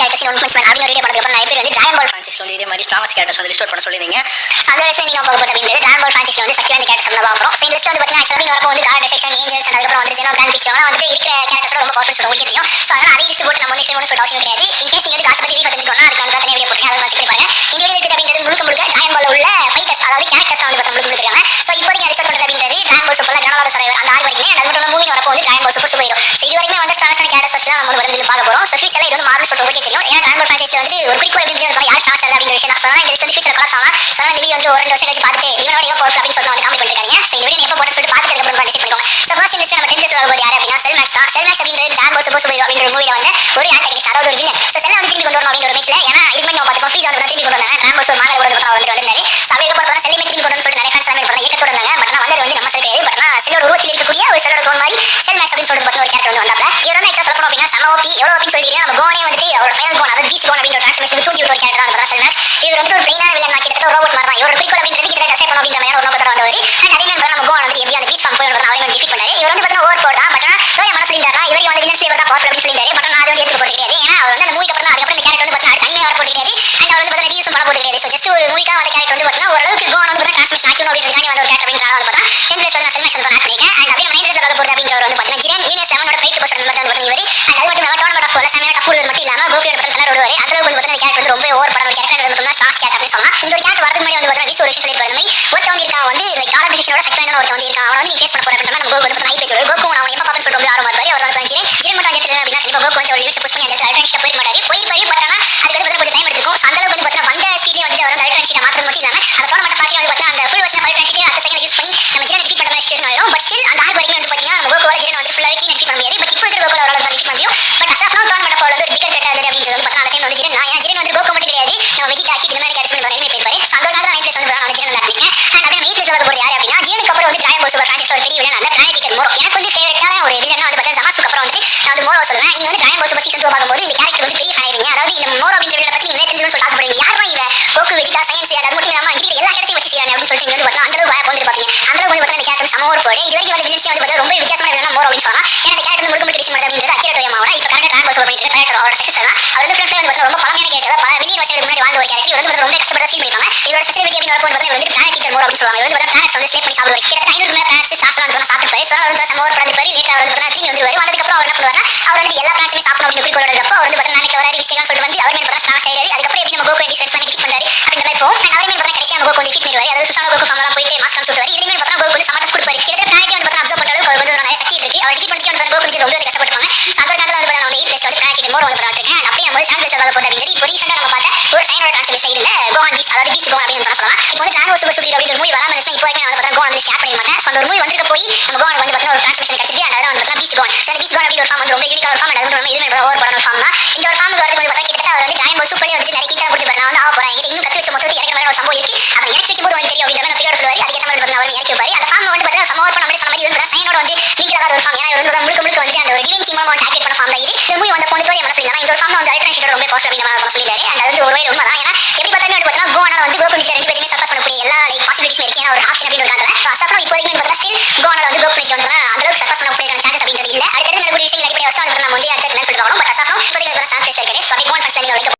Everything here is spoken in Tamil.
கேரக்டர்ஸ் ஒன் பஞ்ச் மேன் அப்படின்னு ஒரு வீடியோ பண்ணதுக்கு நிறைய பேர் வந்து டிராகன் பால் ஃபிரான்சைஸ்ல வந்து இதே மாதிரி ஸ்ட்ராங்கஸ்ட் கேரக்டர்ஸ் வந்து லிஸ்ட் அவுட் பண்ண சொல்லிருந்தீங்க. ஸோ அந்த விஷயம் நீங்க பார்க்க போறது அப்படிங்கிறது டிராகன் பால் ஃபிரான்சைஸ்ல வந்து சக்தி வாய்ந்த கேரக்டர்ஸ் தான் பார்ப்போம். ஸோ இந்த லிஸ்ட் வந்து பார்த்தீங்கன்னா ஆக்சுவலாக வரப்போ வந்து கார்ட் செக்ஷன் ஏஞ்சல்ஸ் அண்ட் அதுக்கப்புறம் வந்து ஜெனோ கிராண்ட் பிஸ்ட் வந்து இருக்கிற கேரக்டர்ஸோட ரொம்ப பவர்ஃபுல் சொல்ல உங்களுக்கு தெரியும். ஸோ அதனால அதே லிஸ்ட் போட்டு நம்ம வந்து ஒன்று சொல்ல அவசியம் கிடையாது. இன்கேஸ் நீங்க வந்து காசு பத்தி வீடியோ தெரிஞ்சுக்கணும் அதுக்கு வந்து தனியாக வீடியோ போட்டுருக்கேன், அதை வாட்ச் பண்ணி பாருங்க. இந்த வீடியோ இருக்குது அப்படிங்கிறது முழுக்க டிராகன் பால் உள்ள ஃபைட்டர்ஸ் அதாவது கேரக்டர்ஸ் வந்து பார்த்தா முழுக்க இருக்காங்க. ஸோ இப்போதைக்கு லிஸ்ட் பண்ணுறது அப்படிங்கிறது டிராகன் பால் சூப்பர்ல கிரானலாத சர்வைவர் அந்த ஆறு வரைக்கும் அது மட்டும் மூவி வரப்போ வந்து டிராகன் பால் சூப்பர் சூப்பர் ஹீரோ. ஸோ இது வரைக்கும் வந்து ஸ்ட்ராங்கான கேரக்டர்ஸ் வச்சு தான் நம்ம வந்து பார்க்க போறோம். ஸோ ஃபியூச்சர்ல இது வந்து மாறும் சொல்லிட்டு உங்களுக்கு தெரியும். ஏன்னா டிராகன் பால் ஃபிரான்சைஸ்ல வந்து ஒரு குறிக்கோள் அப்படிங்கிறது யார் ஸ்டார்ட் ஆகுது அப்படிங்கிற விஷயம் தான். ஸோ இந்த லிஸ்ட் வந்து ஃபியூச்சர் கலாப்ஸ் ஆகலாம். ஸோ இந்த வீடியோ வந்து ஒரு 2 வருஷம் கழிச்சு பார்த்துட்டு இவனோட இவன் பவர் அப்படின்னு சொல்லிட்டு வந்து காமெண்ட் பண்ணிருக்காங்க. ஸோ இந்த வீடியோ எப்போ போட்டு சொல்லிட்டு பார்த்துட்டு அப்புறம் டிசைட் பண்ணிக்கோங்க. ஸோ ஃபர்ஸ்ட் இந்த லிஸ்ட் நம்ம 10th லிஸ்ட்ல வரது யார் அப்படின்னா செல்மேக்ஸ் தான். செல்மேக்ஸ் அப்படிங்கிறது டிராகன் பால் சூப்பர் ஹீரோ அப்படிங்கிற மூவில வந்து ஒரு ஆன்டகனிஸ்ட் அதாவது ஒரு வில்லன். ஸோ செல்ல வந்து திரும்பி கொண்டு வரணும் அப்படிங்கிற ஒரு பேச்சில் ஏன்னா இது மாதிரி நம்ம பார்த்துப்போம் ஃப்ரீஸ் வந்து திரும்பி கொண்டு வந்தாங்க. டிராகன் பால் ஒரு மாங்கல கூட வந்திருந்தாரு. ஸோ அப்படியே பார்த்தா செல்லுமே திரும்பி கொண்டு வந்து சொல்லிட்டு நிறைய ஃபேன்ஸ் எல்லாமே பார்த்தா ஏக்கத்தோட இருந்தாங்க. பட் ஆனால் வந்தது வந்து நம்ம செல் கிடையாது. பட் ஆனால் செல்லோட உருவத்தில் இருக்கக்கூடிய ஒரு செல்லோட க்ளோன் மாதிரி செல்மேக்ஸ் அப்படின்னு சொல்லிட்டு பார்த்தா ஒரு கேரக்டர் வந்து வந்தாப்ல. இவர் வந்து ஆக்சுவலாக சொல்லணும் அப்படின்னா செம ஓபி எவ்வளோ ஓபின்னு சொல்லிட்டு நம்ம கோனே வந்துட்டு ஒரு ஃபைனல் கோன் அதாவது பீஸ்ட் கோன் அப்படிங்கிற ஒரு டிரான்ஸ்ஃபர்மேஷன் தூண்டி விட்டு ஒரு கேரக்டர் தான் பார்த்தா செல்மேக்ஸ். இவர் வந்து ஒரு பிரெயினான வில்லன் கிட்டத்தட்ட ஒரு ரோபோட் மாதிரி தான். இவரோட குறிக்கோள் அப்படிங்கிறது கிட்டத்தட்ட டெஸ்ட் பண்ணணும் அப்படிங்கிற மாதிரி ஒரு நோக்கத்தோட வந்தவர். அண்ட் அதே மாதிரி நம்ம கோன் வந்து எப்படி அந்த பீஸ்ட் ஃபார்ம் போய் வந்து அவரை வந்து டிஃபீட் பண்ணாரு. இவர் வந்து பார்த்தா ஓவர் பவர் தான். பட் ஆனால் வேற என்ன சொல்லியிருந்தாருன்னா இவரை வந்து வில்லன்ஸ் இவர் தான் பவர் அப்படின்னு சொல்லியிருந்தாரு. பட் நான் அதை வந்து எடுத்து போட்டு கிடையாது. ஏன்னா அவர் வந்து அந்த மூவிக்கு அப்புறம் அதுக்கப்புறம் இந்த கேரக்டர் வந்து பார்த்தா அனிமே வர போட்டு கிடையாது. அண்ட் அவர் வந்து பார்த்தா ரிவ்யூஸும் பண்ண போட்டு கிடையாது. ஸோ ஜஸ்ட் ஒரு மூவிக்காக அந்த கேரக்டர் வந்து பார்த்தா ஓரளவுக்கு கோன் வந்து பார்த்தா டிரான்ஸ்மிஷன் ஆக்கணும் அப்படிங்கிறதுக்காண்டி வந்த ஒரு கேரக்டர் அப்படிங்கிறனால வந்து பார்த்தா 10th பிளேஸ் வந்து நான் செல்மேக்ஸ் வந்து ஆட் பண்ணிருக்கேன். அண்ட் அப்படியே 9th பிளேஸ்ல பார்க்க போறது அப்படிங்கிறவர் வந்து பார்த்தா ஜிரன் யூனியஸ் 7 ஃபைட் போஸ்ட் வந்து பார்த்தா இவர். அண்ட் அது மட்டும் இல்லாமல் டோர்னமெண்ட் ஆஃப் போல செமையான டஃப் மட்டும் இல்லாமல் கோபியோட பார்த்தா கலர் விடுவார். அந்த அளவுக்கு வந்து பார்த்தா இந்த கேரக்டர் வந்து ரொம்ப ஓவர் படம் கேரக்டர் மட்டும் தான் ஸ்டார்ஸ் கேரக்டர் அப்படின்னு சொல்லலாம். இந்த ஒரு கேரக்டர் வரதுக்கு முன்னாடி வந்து பார்த்தா விசு ஒரு விஷயம் சொல்லிட்டு வர மாதிரி ஒருத்தன் வந்து இருக்கான் வந்து இந்த கார்ட் டிசிஷனோட சக்தியான ஒருத்தன் வந்து இருக்கான். அவனை வந்து நீ ஃபேஸ் பண்ண போற அப்படின்ற நம்ம கோகு வந்து நைட் பேஜ் கோகு அவன் எப்போ பாப்பன்னு சொல்லிட்டு ஆர்வமா இருப்பாரு. அவர் வந்து ஜிரன் மட்டும் வந்து அப்படின்னா கண்டிப்பா கோகு வந்து ஒரு லிமிட் புஷ் பண்ணி அந்த அல்ட்ரான்ஷிப் போய் மாட்டாரு. பட் ஆனால் அது வந்து கொஞ்சம் டைம் எடுத்துக்கும். ஸோ அந்த அளவுக்கு வந்து பார்த்தா வந்த ஸ்பீட்லேயே வந்து அவர் அந்த அல்ட்ரான்ஷிப்பை மாற்றது மட்டும் இல்லாமல் அந்த டோர்னமெண்ட் பார்ட்டி வந்து பார்த்தா அந்த ஃபுல் வருஷன் அல்ட்ரான்ஷிப்பை அடுத்த செகண்ட் யூஸ் பண்ணி நம்ம ஜிரன் டிஃபீட் பண்ண மாதிரி சிச்சுவேஷன் ஆயிடும். பட் ஸ்டில் அந்த ஆறு வரைக்கும் வந்து பார்த்தீங்கன்னா நம்ம கோகுவோட ஜிரன் வந்து ஃபுல்லாக டிஃபீட் பண்ண முடியாது. பட் இப்போ இருக்கிற கோகுல அவரால் வந்து டிஃபீட் பண்ண முடியும். But as of now tournament of வந்து ஒரு பிகர் கட் ஆகுது அப்படிங்கிறது வந்து பார்த்தா அந்த டைம் வந்து ஜிரன் நான் ஏன் ஜிரன் வந்து கோகு மட்டும் கிடையாது நம்ம வெஜிட் ஆக்கி இந்த மாதிரி கேட்ச் பண்ணி வரேன் போயிருப்பாரு. ஸோ அந்த ஒரு நைட் பிளேஸ் வந்து நான் ஜிரன் தான் இருக்கேன். அண்ட் அப்படியே 8th பிளேஸ்ல போகிறது யார் அப்படின்னா ஜிரனுக்கு அப்புறம் வந்து டிராகன் பால் சூப்பர் ஃபிரான்சைஸ்ல ஒரு பெரிய வில்லன் அந்த பிளானெட் மோரோ. எனக்கு வந்து ஃபேவரட்டான ஒரு வில்லன் வந்து பார்த்தா ஜமாசுக்கு அப்புறம் வந்து நான் வந்து மோரோ சொல்லுவேன். நீங்க வந்து டிராகன் பால் சூப்பர் சீசன் 2 பார்க்கும்போது இந்த கேரக்டர் வந்து பெரிய ஃபேன் ஆயிருவீங்க. அதாவது இந்த மோரோ அப்படிங்கிற வில்லனை பத்தி நீங்க தெரிஞ்சுக்கணும்னு சொல்லி ஆசைப்படுவீங்க. யாரும் இவ கோகு வெஜிடா சயின்ஸ் அது மட்டும் இல்லாமல் இங்கே எல்லா கேரக்டரையும் வச்சு செய்யறாங்க அப்படின்னு சொல்லிட்டு நீங்க வந்து பார்த்தா அந்த அளவுக்கு வாய்ப்பு வந்து பார்ப்பீங்க. அந்த அளவுக்கு வந்து பார்த்தா இந்த கேரக்டர் சம ஒரு போடு இது வரைக்கும் வந்து வில்லன்ஸ் வந்து பார்த்தா ரொம்ப வித்தியாசமான வில்லன் மோரோ அப்படின்னு சொல்லலாம். ஏன்னா இந்த கேரக்டர் முழுக்க டிசைன் பண்ணுறது அப்படிங்கிறது அக்கிரா டோயமாவோட இப்போ கரெக்டாக டிராகன் பால் சூப்பர் பண்ணிட்டு கேரக்டர் அவரோட சக்ஸஸ் தான் அவர் வந்து ஃப்ரெண்ட்ல வந்து பார்த்தா ரொம்ப பழமையான கேரக்டர் பல மில்லியன் வருஷங்களுக்கு முன்னாடி வாழ்ந்த ஒரு கேரக்டர். இவர் வந்து ரொம்ப கஷ்டப்பட்டு சீல் பண்ணிருப்பாங்க. இவரோட ஸ்பெஷாலிட்டி அப்படின்னு வரப்போ வந்து இவர் வந்து பிளானெட் ஈட்டர் மோரோ அப்படின்னு சொல்லுவாங்க. இவர் வந்து பிளானெட்ஸ் வந்து ஸ்லேப் பண்ணி சாப்பிடுவார். கிட்டத்தட்ட 500 மேல பிளானெட்ஸ் ஸ்டார்ஸ் எல்லாம் வந்து சாப்பிட்டுப்பாரு. ஸோ அவர் வந்து சம ஒரு படம் இருப்பாரு. லேட்டர் அவர் வந்து திரும்பி வந்துருவாரு. வந்ததுக்கு அப்புறம் அவர் என்ன பண்ணுவாருன்னா அவர் வந்து எல்லா பிளானெட்ஸுமே சாப்பிடணும் அப்படின்னு குறிக்கோளோட இருக்கப்போ அவர் வந்து பார்த்தா நாளைக்கு வராரு விஸ்டேகான்னு சொல்லிட்டு வந்து அவர் மேலே பார்த்தா ஸ்ட்ராங் ஆயிடுறாரு. அதுக்கப்புறம் எப்படி நம்ம கோகு டிஃபென்ஸ் பண்ணி டிஃபீட் பண்ணாரு அப்படின்ற மாதிரி போகும். அண்ட் அவரே பார்த்தா கடைசியாக நம்ம கோகு வந்து டிஃபீட் பண்ணிடுவாரு. அதாவது சுசான கோகு ஃபார்ம்லாம் போயிட்டு மாஸ்க் சொல்லிட்டு இதுலேயுமே பார்த்தா கோகு வந்து சமட்டப் கொடுப்பாரு. கிட்டத்தட்ட பிளானெட் வந்து பார்த்தா அப்சர்வ் பண்ணுறது அவர் வந்து நிறைய சக்தி இருக்கு. அவர் டிஃபீட் பண்ணிட்டு வந்து கோகு வந்து ரொம்ப கஷ்டப்பட்டுப்பாங்க. ஸோ அந்த ஒரு வந்து நான் வந்து 8th பிளேஸ்ல வந்து பிளானெட் மோரோ வந்து வச்சிருக்கேன். அண்ட் அப்படியே நம்ம 7th பிளேஸ்ல பார்க்க போறது அப்படிங்கிறது இப்போ ரீசெண்டாக நம்ம பார்த்த ஒரு சைனோட டிரான்ஸ்ஃபர்மேஷன் இல்ல கோஹான் பீஸ்ட் அதாவது பீஸ்ட் கோஹான் அப்படின்னு சொல்லலாம். இப்போ வந்து டிராகன் சூப்பர் சூப்பர் அப்படிங்கிற மூவி வராம இருந்துச்சு. இப்போ வரைக்கும் நான் வந்து பார்த்தா கோஹான் வந்து ஸ்டார்ட் பண்ண மாட்டேன். ஸோ அந்த ஒரு மூவி வந்திருக்க போய் நம்ம கோஹான் வந்து பார்த்தா ஒரு டிரான்ஸ்ஃபர்மேஷன் கிடைச்சிருக்கு. அண்ட் அதான் வந்து பார்த்தா பீஸ்ட் கோஹான். ஸோ அந்த பீஸ்ட் கோஹான் அப்படிங்கிற ஒரு ஃபார்ம் வந்து ரொம்ப யூனிக்கான ஒரு ஃபார்ம். அது வந்து இதுமே ஓவர் படம் ஃபார்ம் தான். இந்த ஒரு ஃபார்முக்கு வரது வந்து பார்த்தா கிட்டத்தட்ட அவர் வந்து டிராகன் பால் சூப்பர்லேயே வந்து நிறைய கிட்ட கொடுத்து நான் வந்து ஆக போறேன் இன்னும் கற்று வச்ச மொத்தத்தில் இறக்கிற மாதிரி ஒரு சம்பவம் இருக்கு. அதை இறக்கி வைக்கும் போது வந்து தெரியும் அப்படிங்கிற மாதிரி சொல்லுவார். அதுக்கேற்ற மாதிரி வந்து அவர் இறக்கி வைப்பாரு. அந்த ஃபார்ம் வந்து பார்த்தா சம ஓவர் பண்ண சொன்ன மாதிரி வந்து சைனோட வந்து நீங்களாக ஒரு ஃபார்ம். ஏன்னா இவர் வந்து முழுக்க வந்து அந்த ஒரு டிவைன் சீமா வந்து ஆக்டிவேட் பண்ண ஃபார்ம் தான் இது. இந்த மூவி வந்த போது என்ன சொல்லியிருந்தா இந்த ஒரு ஃபார்ம் வந்து அல்ட்ரான்ஷியோட ரொம்ப பவர்ஃபுல் அப்படின்னு சொல்லியிருக்காரு. அண்ட் அது வந்து ஒரு வகையில் உண்மைதான். ஏன்னா எப்படி பார்த்தாலும் வந்து பார்த்தா கோவானால வந்து கோகு ரெண்டு பேருமே சர்பாஸ் பண்ணக்கூடிய எல்லா பாசிபிலிட்டிஸ் இருக்கு. ஏன்னா ஒரு ஹாஃப் அப்படின்னு இருக்காங்க. ஸோ அசப்றம் இப்போதைக்கு வந்து பார்த்தா ஸ்டில் கோவானால வந்து கோகு வந்து அந்த அளவுக்கு சர்பாஸ் பண்ணக்கூடிய சான்சஸ் அப்படிங்கிறது இல்லை. அடுத்தது நல்ல ஒரு விஷயம் அடிப்படையாக வச்சு நம்ம வந்து அடுத்த சொல்லிட்டு போகணும். பட் அசப்றம் இப்போதைக்கு வந்து சான்ஸ் இருக்காரு. ஸோ அப்படி கோவான் ஃபர்ஸ்ட் லைன்